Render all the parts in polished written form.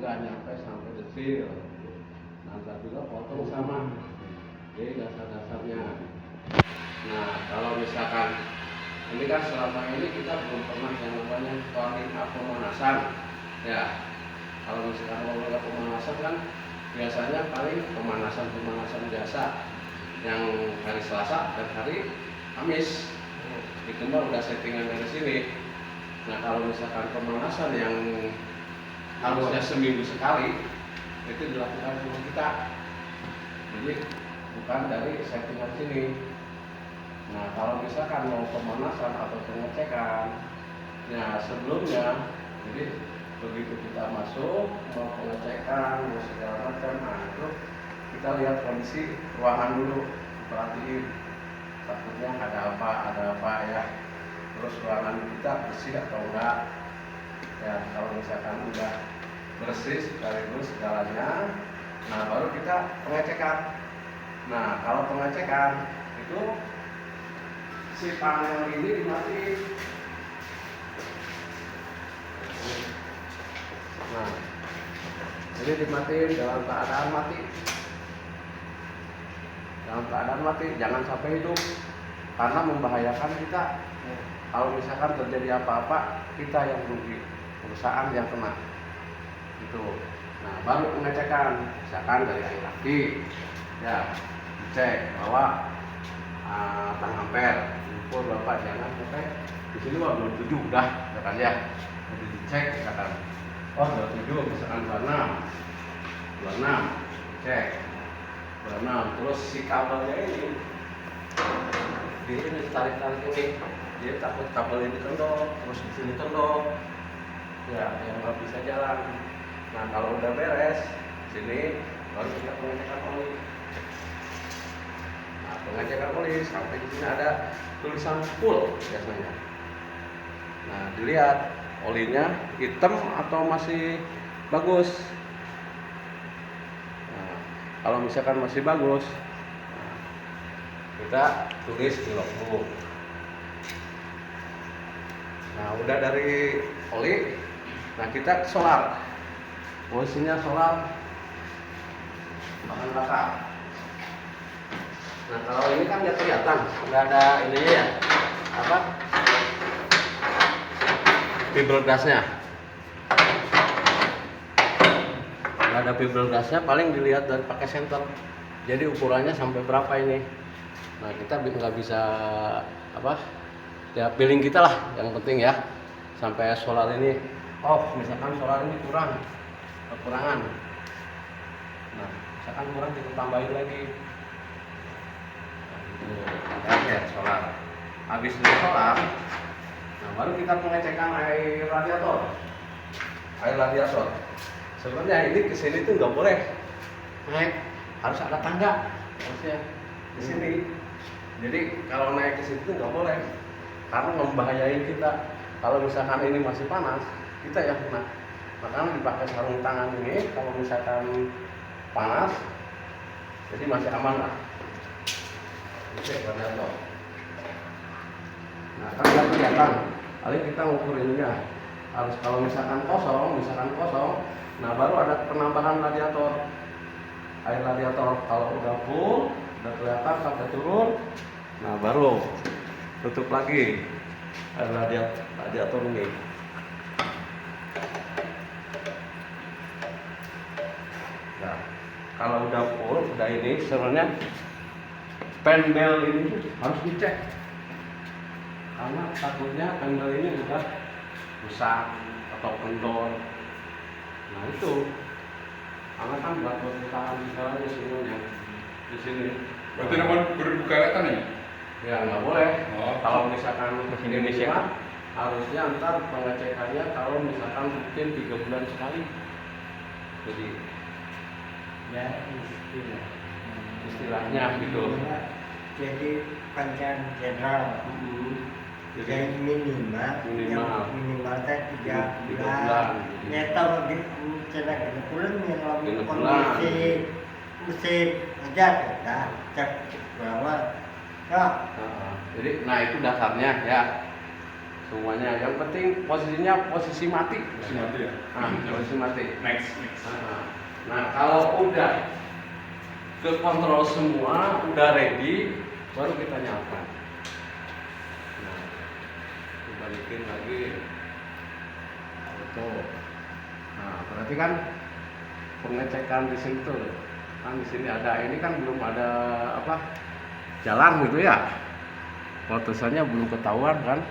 nggak nyampe sampai detil. Nah, juga potong sama. Jadi dasar-dasarnya. Nah, kalau misalkan ini kan selama ini kita belum pernah yang namanya warning up pemanasan. Ya, kalau misalkan warning up pemanasan kan biasanya paling pemanasan biasa yang hari Selasa dan hari Kamis. Itu mah udah settingan dari sini. Nah, kalau misalkan pemanasan yang harusnya seminggu sekali itu dilakukan sama kita. Jadi bukan dari settingan sini. Nah, kalau misalkan mau pemanasan atau pengecekan, nah sebelumnya, jadi begitu kita masuk mau pengecekan, mau segala macam, nah itu kita lihat kondisi ruangan dulu, perhatiin takutnya ada apa ya. Terus ruangan kita bersih atau enggak. Ya, kalau misalkan udah bersih sekaligus segalanya, nah baru kita pengecekan. Nah, kalau pengecekan itu si panel ini dimatiin. Nah, jadi dimatiin dalam keadaan mati. Dalam keadaan mati, jangan sampai hidup, karena membahayakan kita. Kalau misalkan terjadi apa-apa, kita yang rugi, perusahaan yang kena. Itu. Nah, baru pengecekan, misalkan dari air aki, ya dicek bahwa tang ampere, ukur bapak jangan sampai di sini mah 27 udah, kan ya. Jadi dicek, misalkan, oh 27, misalkan 26, cek, 26, terus si kabelnya ini tarik ini. Dia takut kabel ini kendor, terus di sini kendor, ya yang nggak bisa jalan. Nah, kalau udah beres sini baru kita pengecekan oli. Nah, pengecekan oli sampai di sini ada tulisan full biasanya. Nah, dilihat olinya hitam atau masih bagus. Nah, kalau misalkan masih bagus, nah, kita tulis di logbook. Nah, udah dari oli, nah kita solar. Posisinya solar bahan bakar. Nah, kalau ini kan nggak kelihatan, nggak ada ininya ya, apa? Fiber gasnya. Nggak ada fiber gasnya, paling dilihat dari pakai senter. Jadi ukurannya sampai berapa ini? Nah, kita nggak bisa apa? Ya feeling kita lah yang penting ya, sampai solar ini off. Misalkan solar ini kekurangan, nah misalkan kurang kita tambahin lagi. Nah, gitu. Ya solar habis dari solar, nah baru kita pengecekan air radiator. Sebenarnya ini kesini tuh nggak boleh naik, harus ada tangga harusnya di sini. Jadi kalau naik ke situ nggak boleh, karena membahayain kita. Kalau misalkan ini masih panas, kita yang kena. Makanya dipakai sarung tangan ini kalau misalkan panas, jadi masih aman lah. Cek radiator. Nah, kan nggak kelihatan. Paling kita ngukur ininya. Harus kalau misalkan kosong, nah baru ada penambahan radiator. Air radiator kalau udah full, udah kelihatan sampai turun, nah baru tutup lagi air radiator ini. Nah, kalau udah full, udah ini sebenarnya fan belt ini harus dicek, karena takutnya fan belt ini udah rusak atau kendor. Nah itu, karena kan buat perusahaan misalnya semuanya di sini. Berarti nomor berbuka kan ya? Ya nggak boleh. Oh. Kalau misalkan Masih Indonesia harusnya ntar pengecekannya kalau misalkan rutin 3 bulan sekali. Jadi ya istilahnya gitu. Jadi panjang general yang minimal teh 3 bulan. Nyata di cara bulan yang kondisi musim aja kita cek bahwa Jadi nah itu dasarnya ya. semuanya. Yang penting posisinya posisi mati. Masih mati ya. Posisi mati. Next. Nah, kalau udah ke kontrol semua, udah ready, baru kita nyalakan. Nah, balikin lagi. Betul. Nah, berarti kan pengecekan di situ. Kan di sini ada, ini kan belum ada jalan gitu ya. Voltasenya belum ketahuan kan.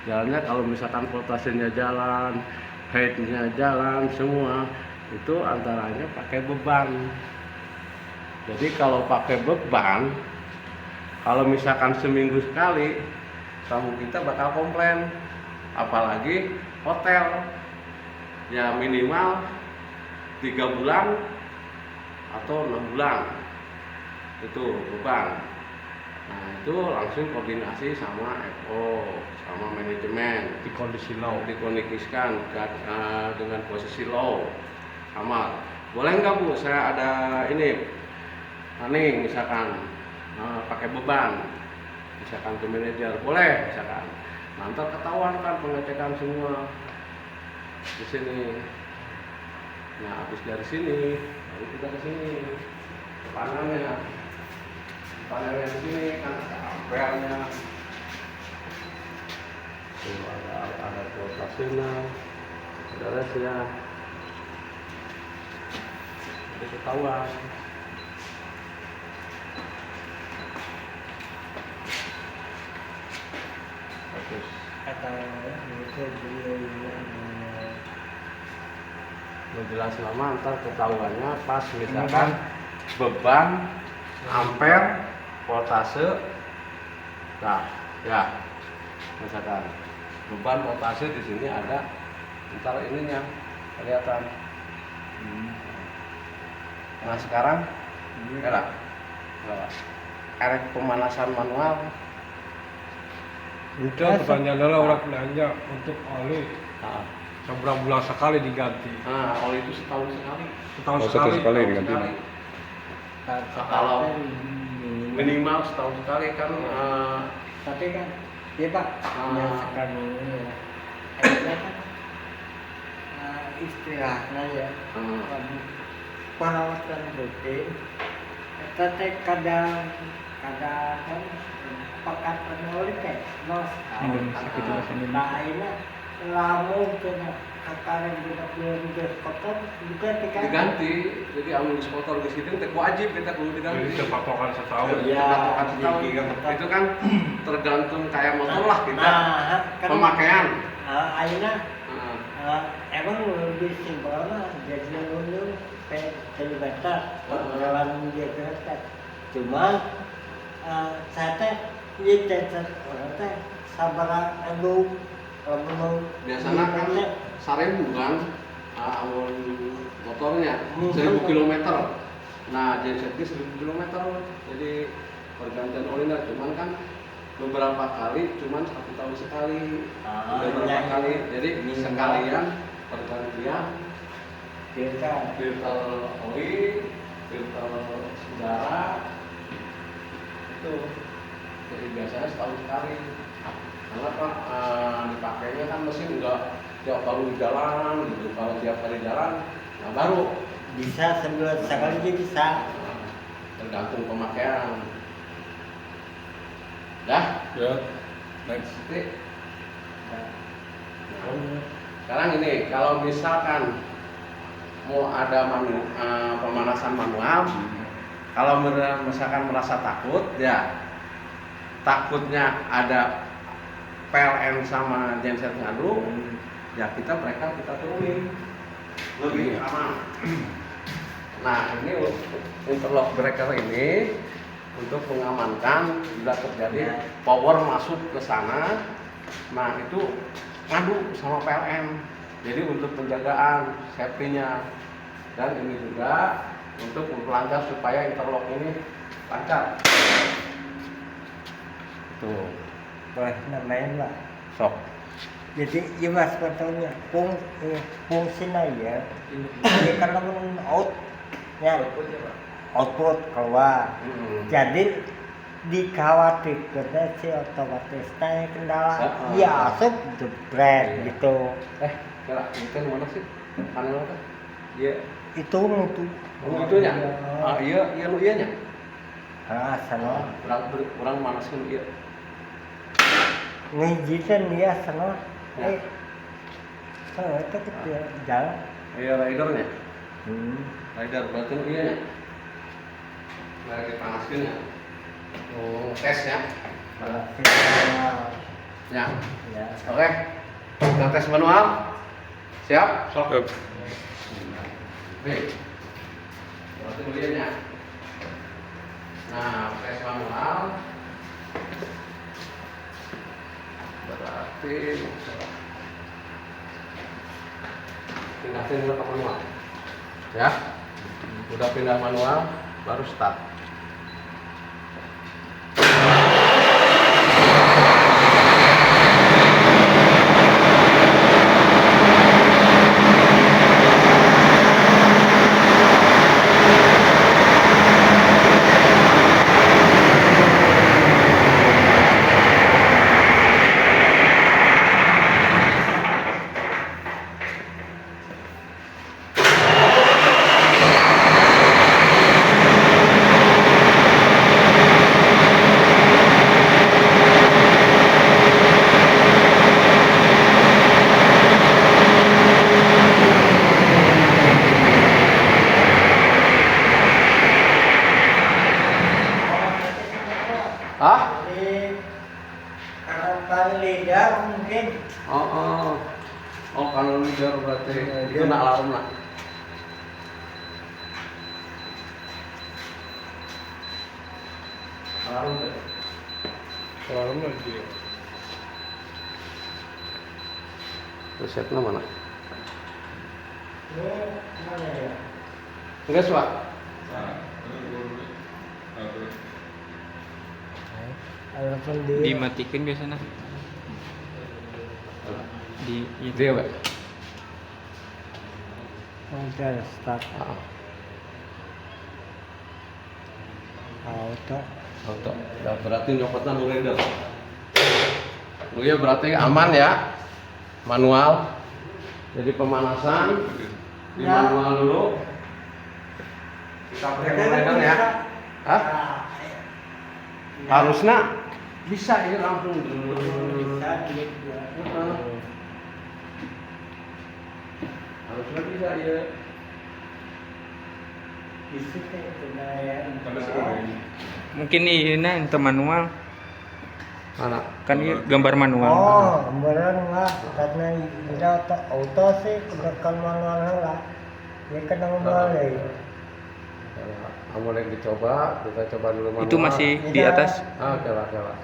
Jalannya kalau misalkan voltasenya jalan, headnya jalan semua, itu antaranya pakai beban. Jadi kalau pakai beban, kalau misalkan seminggu sekali, tamu kita bakal komplain. Apalagi hotel, ya minimal 3 bulan atau 6 bulan itu beban. Nah itu langsung koordinasi sama FO, sama manajemen, dikondisikan dengan posisi low. Kamar, boleh nggak Bu, saya ada ini running misalkan pakai beban, misalkan ke manajer, boleh misalkan. Nanti ketahuan kan pengecekan semua di sini. Nah habis dari sini baru kita ke sini, ke panelnya di sini kan ada ampernya, tuh ada voltasenya, ada resnya, itu ketahuan. Bagus. Atau itu beliau Jelas lama ntar ketahuannya pas misalkan beban, ampere, voltase. Nah, ya. Misalkan beban voltase di sini ada, ntar ininya kelihatan. Nah, sekarang erek pemanasan manual. Itu pertanyaan adalah orang belanja untuk oli Nah, seberapa bulan sekali diganti? oli itu setahun sekali. Setahun satu sekali. sekali diganti. Kalau minimal setahun sekali kan. tapi kan ya Pak, yang sekarang ini ya akhirnya kan istilahnya ya perawatan rutin tapi kadang kan pekat oli kayak nah ini lamun kena katakan kita belum kotor juga diganti. Jadi amulus kotor di sini teh wajib kita kudu diganti. Itu patokan setahun. Iya. Patokan setahun. Itu kan tergantung kayak motor lah kita. Kan, pemakaian. Akhirnya emang lebih simpel lah, jadi dulu kilometer jalan dia kilometer. Cuman saya teh nyetet orang teh sabar anu Biasanya kan 1000 kan awal motornya 1000 km. Nah gensetnya 1000 km. Jadi pergantian olinya cuman kan beberapa kali, cuman 1 tahun sekali. Beberapa kali. Jadi sekalian pergantian filter oli, filter udara itu. Jadi biasanya setahun sekali. Karena kan dipakainya kan mesin enggak tiap baru jalan gitu. Kalau tiap kali jalan, nah baru bisa sebulan sekali dia bisa. Tergantung pemakaian. Dah? Ya. Next. Nah, sekarang ini kalau misalkan mau ada pemanasan manual, kalau misalkan merasa takut, ya takutnya ada PLN sama genset ngadu, ya mereka kita turunin lebih aman. Nah ini interlock breaker ini untuk mengamankan bila terjadi power masuk ke sana, nah itu ngadu sama PLN. Jadi untuk penjagaan safety-nya, dan ini juga untuk memperlancar supaya interlock ini lancar. Tuh. Boleh namain lah. Sok. Jadi ya mas katanya fungsinya ya. Ini karena out ya output keluar. Jadi dikhawatirkan si otomatis tanya kendala Ah. iya asup jebret Iya. gitu Kira ini kan mana sih? Panel apa? Iya. itu mutu Oh, itunya. Ah, iya nu iya nya. sana Kurang manaskeun ieu. ngejikeun dia sana Ya. itu kecil jalan Iya ridernya. hmm. Rider berarti nu iya nya. Lagi panaskeun ya. Oh, tes ya. Ya. Ya. Oke. Kita tes manual. Siap? Sok. Nih. Berarti nu iya nya. Nah, tes manual. Berarti pindahin dulu ke manual. Ya. Udah pindah manual, baru start. Hah? Jadi harapan lidah mungkin Oh, kalau leader berarti itu nak alarm lah. Alarm deh. Alarm lagi. Resetnya mana? ini mana ya Enggak, Pak. harapan dia Dimatikan biasanya di itu. Dia, Pak. udah start Ah, auto auto. Ya, berarti nyopotnya nu leader. Oh iya berarti aman ya. Manual. Jadi pemanasan di Ya. manual dulu. Kita pakai leader ya. Hah? Harusnya bisa ya langsung. bisa gitu Harusnya bisa ya. bisa itu ya Mungkin ini untuk manual Mana? kan ini gambar manual. oh beneran lah karena ini auto sih kebetulan manual lah ya kena balik Kamu lagi dicoba, kita coba dulu manual. Itu masih di atas. Ah, oke lah.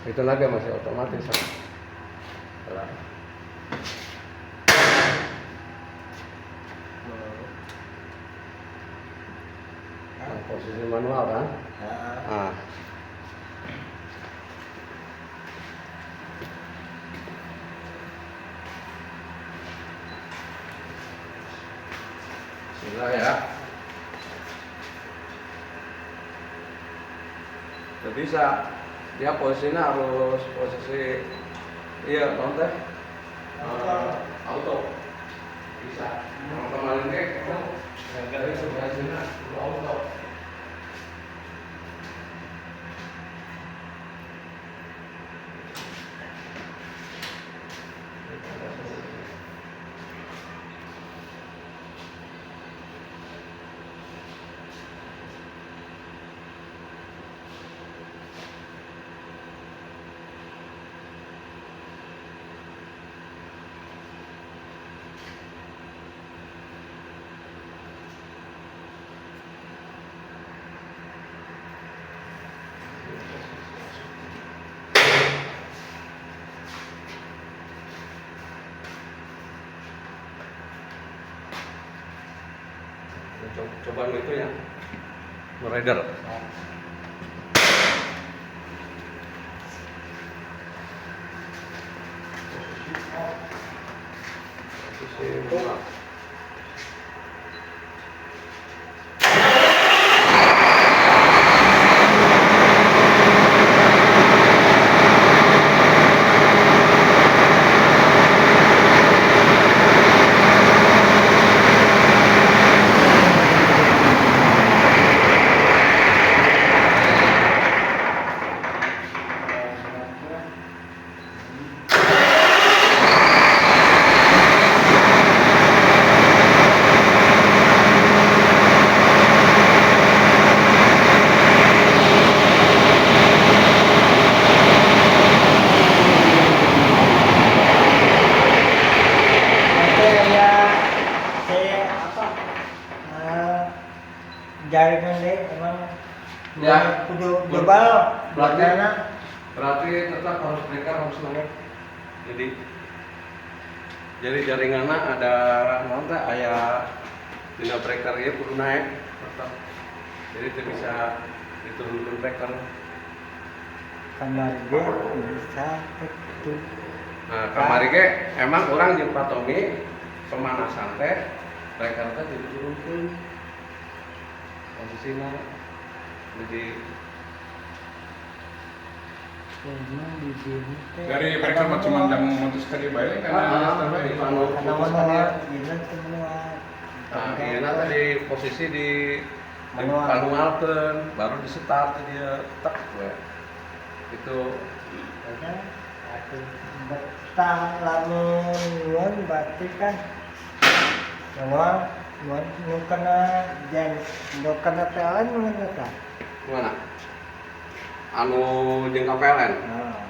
Itu lagi masih otomatis. Oke lah. Nah, posisi manual kan? Ah. Sudah ya. Tidak bisa. Dia posisinya harus posisi iya non teh auto bisa. Kalau kemarin dari sebelah sini auto. Coba itu ya, rider. Posisi bunga. jaringan deh emang Ya. kudu jebal Berarti- badanna. Berarti tetap harus breaker harus naik. Jadi jaringannya ada nanti aya dina breaker ieu kudu naik tetap. Jadi itu bisa diturunkan breaker. Kamar dia bisa itu. Nah, kamari ge emang orang jeung Pak Tommy pemanasan teh breaker teh diturunkeun. Posisina jadi Emang di sini teh. Dari mereka mah cuma yang memutuskan di Bali karena di sampai Karena manual, ini semua. nah, ieu tadi posisi di Manual. manualkeun baru di start dia tek we. Itu Ada aku betah lamun nuan berarti kan manual nuan nu kena jen nu kena PLN nu kena. mana? Anu jeung KPLN. Nah.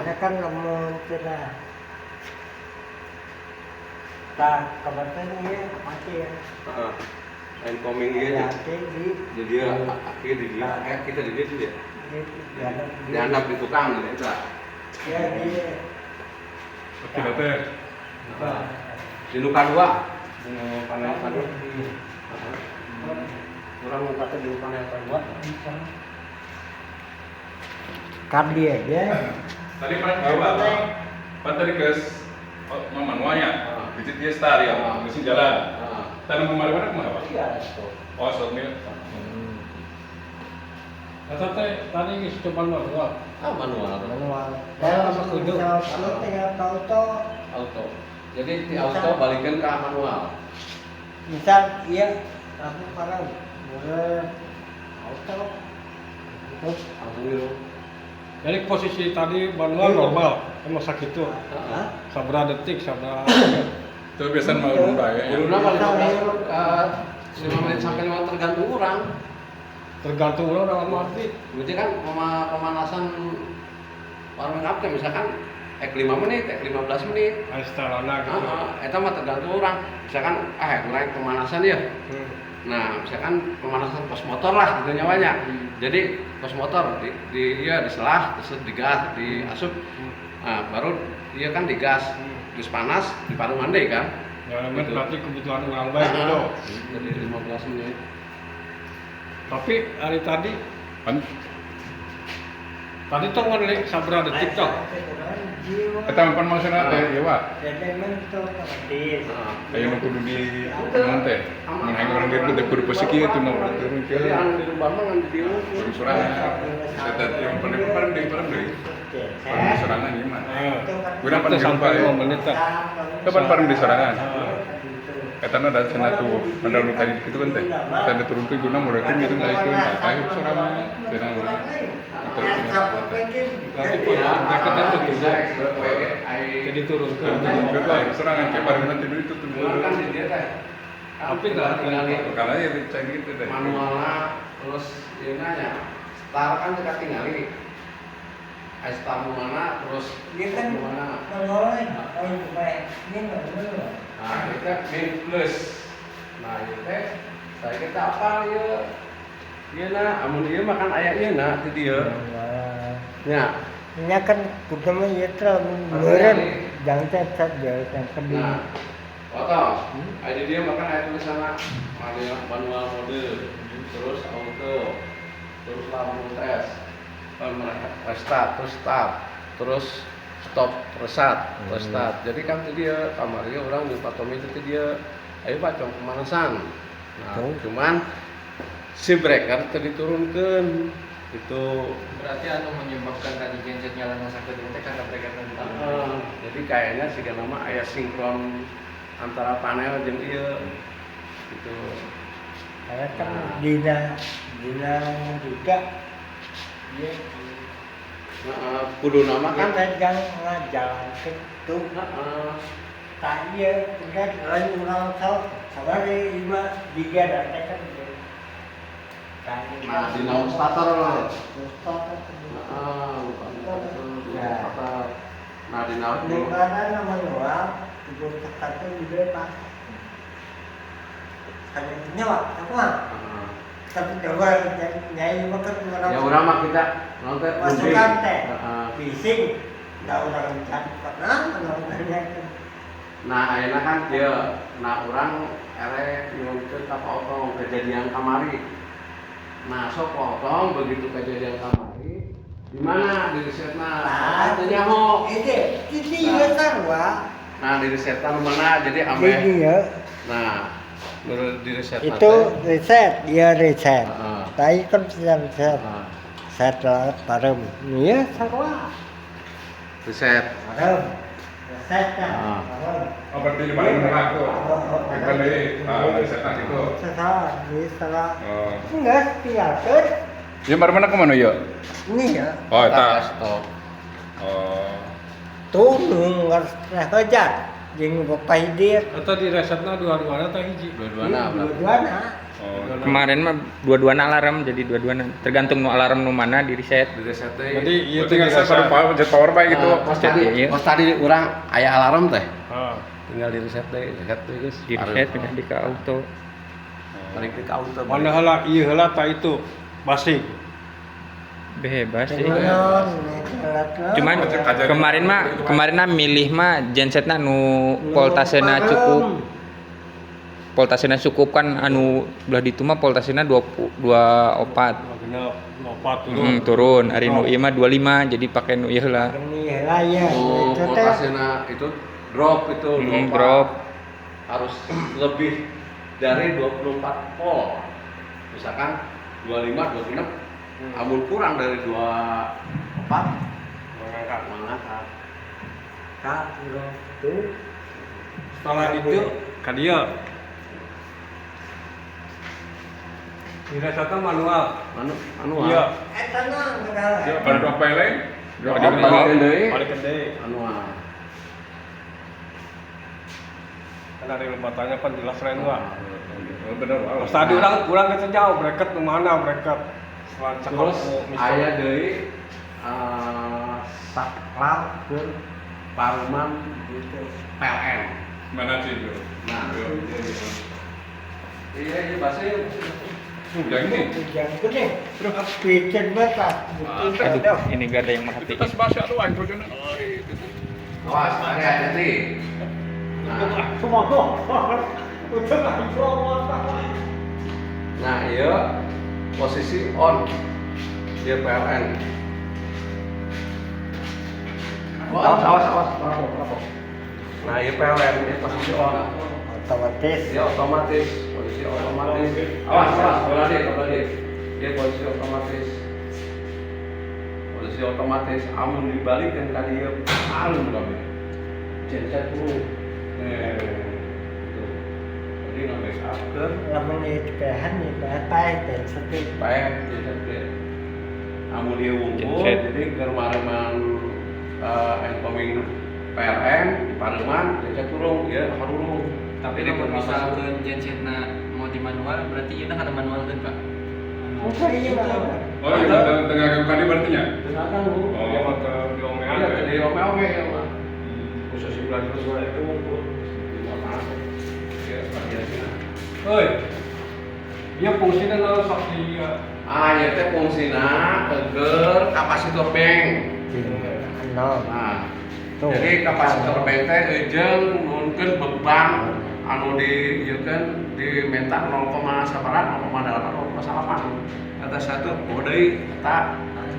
Ini kan lamun cenah. Tah, kebetulan ini mati ya. Heeh. Incoming ieu nya. Hati di Di dia akhir di dia kita di dia tuh dia. di Dihandap di tukang gitu eta. ya di tidak teh. Di luka dua. Di panel kedua. Orang ngangkatnya di panel kedua. Kabli aja. Tadi pernah coba pan tadi ke manualnya di dia star ya mesin jalan tanam kemarin mana kemana pak? Iya, stop. Oh stop nih. Kata teh tadi geus coba manual. Manual. Manual. Dalam kudu tinggal auto. Auto. Jadi di auto balikin ke manual. Misal iya aku parah boleh auto. Terus Alhamdulillah. Jadi posisi tadi manual normal, emang sakit tuh. Heeh. Sabra detik, sabra. Itu biasanya mau rumah ya. Guruna paling 5 menit sampai 5 tergantung orang. Tergantung orang dalam arti. Berarti kan pemanasan warming up teh misalkan 5 menit, 15 menit. Instalana gitu. Eta mah tergantung orang. Misalkan kurang pemanasan ya. Nah, misalkan pemanasan pos motor lah gitu nyawanya. Jadi pos motor diselah, terus digas, diasup. Nah, baru dia kan digas, terus panas, diparu mandi kan. Ya, Gitu. berarti kebutuhan orang baik gitu. Jadi 15 menit. Tapi hari tadi Pan tuh ngelik sabra detik tuh. kita pan mau sana teh ya pak. Jadi mentu kabis. Kayak nu kudu di naon teh. Mun hayang orang dia teh kudu posisi itu nu turun ke. Jadi anu di rumah mah ngan di dieu. Turun sorangan. Saya yang paling deui. Paling di sorangan ieu mah. Kurang Itu paling sampai sampai 5 menit lah. Kapan paling di sorangan? Eta ada cenah tuh ada lu tadi itu kan teh. Tanda turun ke guna mulai kan gitu naik ke kayu sorangan. Cenah urang. Nanti pun mereka tuh bisa jadi turun ke. Sorangan kayak paling nanti dulu itu tuh. kan di dia teh. Tapi nggak tinggali Karena ya dicek gitu deh. manualna terus ieu nanya. Star kan kita tinggali. Star nu mana terus Dia kan nu mana. menolak, ini nggak bener. Nah, itu min plus. Nah, itu teh saya kita apa ieu? Ieu na, amun ieu makan aya ieu na ti dieu. Nya. Nya kan kudu mah ieu teh meureun jangan cacat dia yang kedua. Nah, foto. Ada dia makan aya tulisanna manual mode, terus auto, terus lampu tes, restart, terus start, terus stop, reset, restart. Jadi kan itu dia kamarnya orang di Pak Tommy itu dia, ayo Pak cong pemanasan. Nah, cuman si breaker tadi diturunkan itu. Berarti anu menyebabkan tadi genset nyala sampai di karena breaker Jadi kayaknya sih nama aya sinkron antara panel jeung ieu gitu. Karena kan dina juga dia Kudu nama kan kita jangan ngajalankan tuh tak iya kan lain orang tahu sabari 5 giga data kan nah di naon starter lah. Nah di naon di mana nama luar itu tekan juga pak hanya nyawa apa tapi coba nyai makan Ya orang mah kita nonton masukan teh bising nggak orang mencari pernah menontonnya. Nah ayeuna kan dia nah orang ere nyunkeun ka potong kejadian kamari. Nah sok potong begitu kejadian kamari di mana di risetna teu nyaho. Ini ya sarua. Nah di risetna nu mana jadi ame. Ini ya. Nah menurut di risetna Itu riset, dia riset. Heeh. Tapi kan riset. Riset lah parem. Iya sarua. Riset. Parem. Riset kan. Parem. Oh berarti di mana menengah tuh? Bukan dari risetnya gitu. Salah, ini salah. Oh. Enggak, tinggalkan. Ya mana kemana ya? Ini ya. Oh eta. Stop. Oh. Tuh nggak hajar. Jeung bapak dia. Eta di resetna dua-duanya teh hiji. Dua-duana berarti. Dua-duana. Oh. Kemarin mah dua-duana alarm, jadi dua-duana tergantung nu alarm nu mana di reset. Di riset teh. Jadi ieu Berarti teh nggak saya baru power baik gitu. Pas tadi, Iya. pas tadi orang aya alarm teh. Heeh. Tinggal di reset teh guys. Di reset pindah di ke auto. Balik ke auto. Mana heula ieu heula tah itu basing. Bebas sih. Cuman Cuman kemarin mah milih mah gensetna nu voltasena cukup. Voltasena cukup kan anu belah ditu mah voltasena 24. Genep lopat turun. Turun. Ari nu ieu mah 25 jadi pakai nu ieu heula. ini lah ya. Oh, Itu teh. voltasena itu drop itu Drop. harus lebih dari 24 volt. Misalkan 25 26 amun kurang dari 24 mengangkat. Kak, tuh. Setelah itu ka dieu. Di resetna manual. Manual. Iya. Tenang, Ya pada dua lain. Drop Ada balik deui. Balik ke deui. Manual. Kan ada lembatannya kan jelas lain gua. Bener. Pas tadi urang ke jauh bracket nu mana bracket. Terus aya deui saklar ke paruman gitu PLN. Mana sih itu? Nah, iya bahasa Yang ini. Yang gede. Terus picen batas. Aduh, ini gak ada yang merhatiin. Kita bahasa tuh aing bojona. awas ada hati. Semua tuh. Udah nggak bisa. Nah, iya posisi on dia PLN. Awas. Nah, iya PLN dia posisi on. Otomatis. Dia otomatis posisi otomatis. Awas, bola dia. Dia posisi otomatis. Posisi otomatis amun dibalikkan ka dieu alun kabeh. Genset dulu. Gitu. Jadi nge-backup ke Lamun dikehan nih, pakai dan seperti. baik genset dia. Amun dia wungkul, Genset. jadi germareman incoming PLN di Pareman genset turun, ya harurung. Tapi kalau misalkan gensetna mau di manual, berarti ieu kan ada manual kan, Pak? Mungkin ini lah. Oh itu tengah kembali berarti nya. Dengarkan lu. Dia mah ke diomean. Iya, di ome-ome ya, Pak. Khusus di bulan itu wungkul. Di lapangan. Ya, bagian sini. Hei. Dia fungsinya naon sok di Ya teh fungsina keur kapasitor bank. Nol. Nah, Tuh. jadi kapasitor bank teh eujeung nunkeun beban anu diieukeun diminta 0,8 kata satu deui eta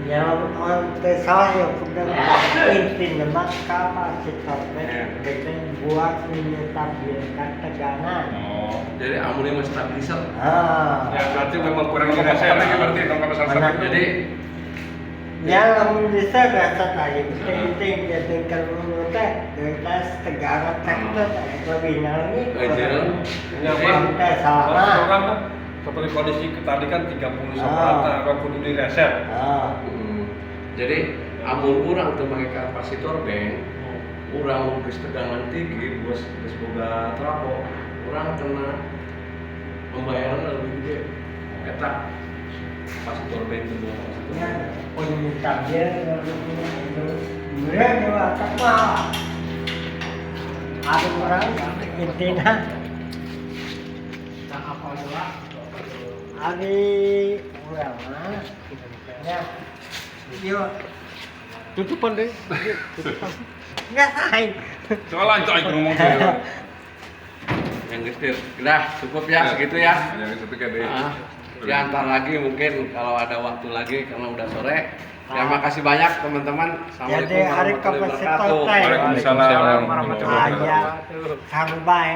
Yang on salah ya kemudian inti nama kapasitor itu buat menstabilkan tegangan. Oh. jadi amun mah stabilizer. ya berarti memang kurang Ini dirasa. lagi berarti dong kalau salah. Jadi Yang namun bisa rasa tadi penting jadi kalau teh kita tegangan teknik lebih nyanyi. eujeung Kita salah. Orang kan seperti kondisi tadi kan 30 sama rata, kudu di reset. jadi amun urang teu make kapasitor bank urang geus tegangan tinggi geus boga trafo urang kena pembayaran lebih gede eta kapasitor bank teu boga kapasitor. Penyintabnya itu berat juga tak mahal. Ada orang intinya hari kurang ya. Yuk. Tutupan deh. Enggak lain. Soal lancar itu ngomong gitu. Yang gestir. Udah cukup ya segitu ya. Yang satu kayak deh. Ya ntar lagi mungkin kalau ada waktu lagi karena udah sore. Terima kasih banyak teman-teman. Assalamualaikum Jadi hari warahmatullahi kapasitor wabarakatuh. teh. Waalaikumsalam warahmatullahi Ah, wabarakatuh. ya. Kang baik.